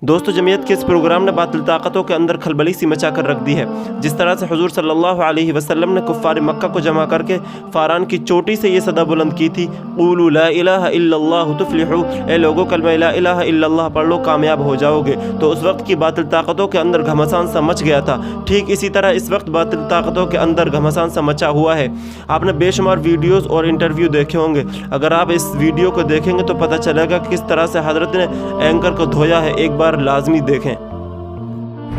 دوستو جمعیت کے اس پروگرام نے باطل طاقتوں کے اندر کھلبلی سی مچا کر رکھ دی ہے۔ جس طرح سے حضور صلی اللہ علیہ وسلم نے کفار مکہ کو جمع کر کے فاران کی چوٹی سے یہ صدا بلند کی تھی، قولوا لا الہ الا اللہ تفلحوا، اے لوگو کلمہ لا الہ الا اللہ پڑھ لو کامیاب ہو جاؤ گے، تو اس وقت کی باطل طاقتوں کے اندر گھمسان سا مچ گیا تھا۔ ٹھیک اسی طرح اس وقت باطل طاقتوں کے اندر گھمسان سا مچا ہوا ہے۔ آپ نے بے شمار ویڈیوز اور انٹرویو دیکھے ہوں گے، اگر آپ اس ویڈیو کو دیکھیں گے تو پتہ چلے گا کہ کس طرح سے حضرت نے اینکر کو دھویا ہے، ایک بار لازمی دیکھیں۔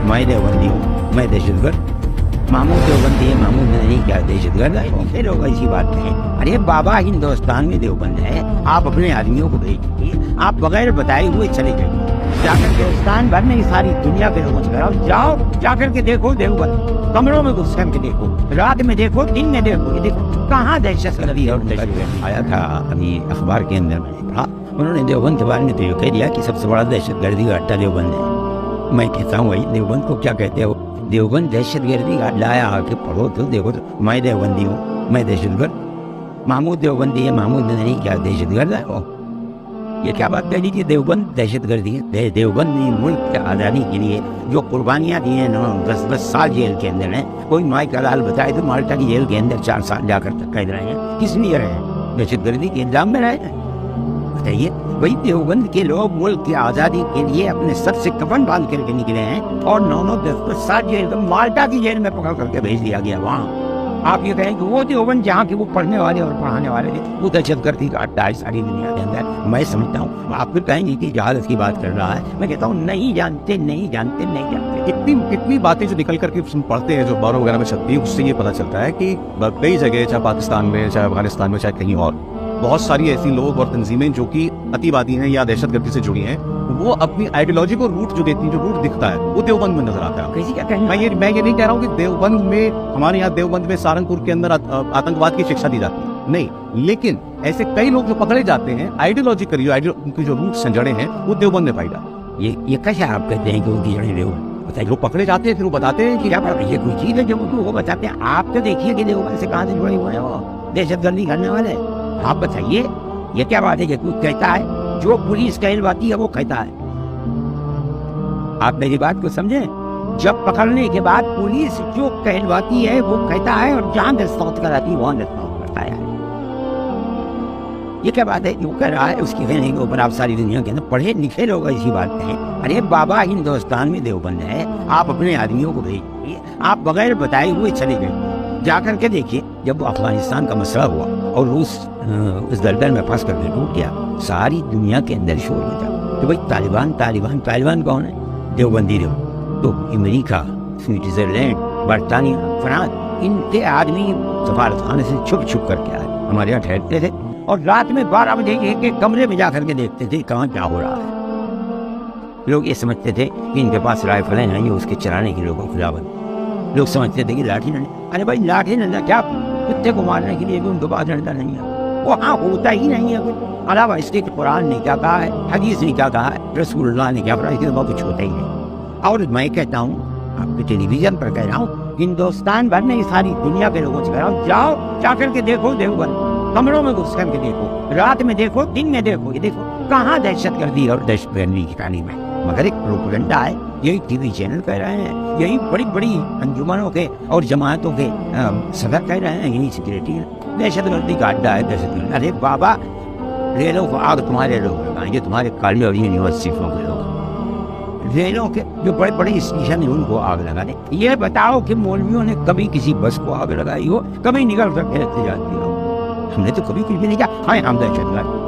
میں دیوبندی ہوں، میں دہشت گرد، محمود دیوبندی ہے، محمود نہیں کیا دہشت گرد ہے، پھر ہوگا اسی بات میں۔ ارے بابا ہندوستان میں دیوبند ہے، آپ اپنے آدمیوں کو بھیجیے، آپ بغیر بتائے ہوئے چلے جائیے، جا کر کے ہندوستان بھر میں ساری دنیا کے لوگوں سے کراؤ، جاؤ جا کر کے دیکھو دیوبند، کمروں میں گھس کر کے دیکھو، رات میں دیکھو، دن میں دیکھو، یہ دیکھو کہاں دہشت گردی اور دہشت گردی آیا تھا۔ ابھی اخبار کے اندر میں نے پڑھا، انہوں نے دیوبند کے بارے میں تو یہ کہہ دیا کہ سب سے بڑا دہشت گردی کا اڈا دیوبند ہے۔ میں کہتا ہوں بھائی دیوبند کو کیا کہتے ہو؟ دیوبند دہشت گردی کا اڈا ہے، آ کے پڑھو تو دیکھو تو میں دیوبندی ہوں، میں دہشت گرد، محمود دیوبندی ہے، محمود نہیں کیا دہشت گرد ہے وہ؟ یہ کیا بات کہہ دیجیے؟ دیوبند دہشت گردی ہے۔ دیوبند نے ملک کے آزادی کے لیے جو قربانیاں دی ہیں، 10 سال جیل کے اندر ہیں۔ کوئی مائی کا لال بتائے تو مالٹا کی جیل کے اندر 4 سال جا کر قید رہے ہیں، کس لیے رہے ہیں؟ دہشت گردی کے الزام میں رہے ہیں۔ بتائیے بھائی دیوبند کے لوگ ملک کی آزادی کے لیے اپنے سر سے کفن باندھ کر کے نکلے ہیں، اور 9-10 سال جیل مالٹا کی جیل میں پکڑ کر کے بھیج دیا گیا وہاں۔ آپ یہ کہیں کہ وہ دیوبند جہاں کے وہ پڑھنے والے اور پڑھانے والے تھے، وہ دہشت گردی کا اڈا ہے ساری دنیا کے اندر۔ میں سمجھتا ہوں آپ پھر کہیں گے کہ جہالت کی بات کر رہا ہے، میں کہتا ہوں نہیں جانتے نہیں جانتے نہیں جانتے۔ کتنی باتیں جو نکل کر کے پڑھتے ہیں، جو اخباروں وغیرہ میں چھپتی ہیں، اس سے یہ پتہ چلتا ہے کہ کئی جگہ، چاہے پاکستان میں، چاہے افغانستان میں، چاہے کہیں اور، بہت ساری ایسی لوگ اور تنظیمیں جو کہ اطیوادی ہیں یا دہشت گردی سے جڑی ہیں، وہ اپنی آئیڈیالوجی کو روٹ جو دیتی ہیں، جو روٹ دکھتا ہے وہ دیوبند میں نظر آتا ہے۔ میں یہ نہیں کہہ رہا ہوں کہ دیوبند میں، ہمارے یہاں دیوبند میں سہارنپور کے اندر آتنکواد کی شکشا دی جاتی ہے، نہیں، لیکن ایسے کئی لوگ جو پکڑے جاتے ہیں آئیڈیالوجیکلی، ان کے جو روٹس ہیں، جڑیں ہیں، وہ دیوبند میں پائی جاتی ہیں۔ یہ کیسے آپ کہتے ہیں کہ ان کی جڑیں دیوبند؟ بتائیے، لوگ پکڑے جاتے ہیں پھر وہ بتاتے ہیں کہ یہ کوئی چیز ہے جو وہ بتاتے ہیں؟ آپ تو دیکھیے کہ دیوبند سے کہاں سے جڑے ہوئے ہیں وہ دہشت گردی کرنے والے۔ آپ بتائیے یہ کیا بات ہے کہ کوئی کہتا ہے جو پولیس کہلواتی ہے وہ کہتا ہے؟ آپ میری بات کو سمجھیں، جب پکڑنے کے بعد پولیس جو کہلواتی ہے وہ کہتا ہے، اور جہاں دستخط کراتی ہے وہاں دستخط کرتا ہے۔ یہ کیا بات ہے کہ وہ کہہ رہا ہے؟ اس کی کہنے کے اوپر آپ ساری دنیا کے اندر پڑھے لکھے لوگ اسی بات کہیں۔ ارے بابا ہندوستان میں دیوبند ہے، آپ اپنے آدمیوں کو بھیجیے، آپ بغیر بتائے ہوئے چلے گئے، جا کر کے دیکھیے جب افغانستان کا مسئلہ ہوا اور روس اس دلدل میں پھنس کر کے ٹوٹ گیا، ساری دنیا کے اندر شور مچا کہ بھائی طالبان کون ہے؟ دیوبندی لوگ۔ تو امریکہ، سوئٹزرلینڈ، برطانیہ، فرانس، ان کے آدمی سفارت خانے سے چھپ چھپ کر کے آئے، ہمارے یہاں ٹھہرتے تھے، اور رات میں 12 بجے کے کمرے میں جا کر کے دیکھتے تھے کہاں کیا ہو رہا ہے۔ لوگ یہ سمجھتے تھے کہ ان کے پاس رائفلیں ہیں، اس کے چلانے کے لوگوں خلاف۔ لوگ سمجھتے تھے کہ لاٹھی ڈنڈا، ارے بھائی لاٹھی ڈنڈا کیا، کتے کو مارنے کے لیے بھی ان کے پاس ڈنڈا نہیں ہے، وہاں ہوتا ہی نہیں ہے کچھ، علاوہ اس کے قرآن نے کیا کہا ہے، حدیث نے کیا کہا ہے، رسول اللہ نے کیا کہا، اس کے بعد کچھ ہوتا ہی نہیں۔ اور میں کہتا ہوں، آپ کے ٹیلی ویژن پر کہہ رہا ہوں، ہندوستان بھر میں ساری دنیا کے لوگوں سے کہہ رہا ہوں، جاؤ جا کر کے دیکھو دیوبند، کمروں میں گھس کر کے دیکھو، رات میں دیکھو، دن میں دیکھو، یہ دیکھو کہاں دہشت گردی اور دہشت گردی کی تعلیم ہے۔ مگر ایک پروپیگنڈا ہے، یہی ٹی وی چینل کہہ رہے ہیں، یہی بڑی بڑی انجمنوں کے اور جماعتوں کے صدر کہہ رہے ہیں، یہی سیکریٹری ہے، دہشت گردی کا اڈا ہے دہشت گردی۔ ارے بابا ریلوں کو آگ تمہارے لوگ لگائیں گے، تمہارے کالج اور یونیورسٹیوں کے لوگ، ریلوں کے جو بڑے بڑے اسٹیشن ہیں ان کو آگ لگا دیں۔ یہ بتاؤ کہ مولویوں نے کبھی کسی بس کو آگ لگائی ہو، کبھی نکل کر پھینکتے جاتی ہو؟ ہم نے تو کبھی کچھ بھی نہیں کہا، ہاں ہم دہشت گرد۔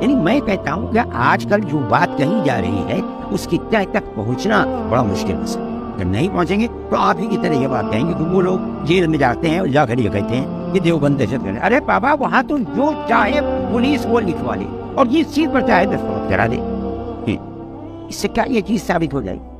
یعنی میں کہتا ہوں کہ آج کل جو بات کہی جا رہی ہے اس کی تہ تک پہنچنا بڑا مشکل ہے۔ اگر نہیں پہنچیں گے تو آپ ہی کی طرح یہ بات کہیں گے کہ وہ لوگ جیل میں جاتے ہیں اور جا کر یہ کہتے ہیں کہ دیوبند دہشت گرد۔ ارے بابا وہاں تو جو چاہے پولیس وہ لکھوا لے اور جس چیز پر چاہے دستخط کرا دے، اس سے کیا یہ چیز ثابت ہو جائے گی؟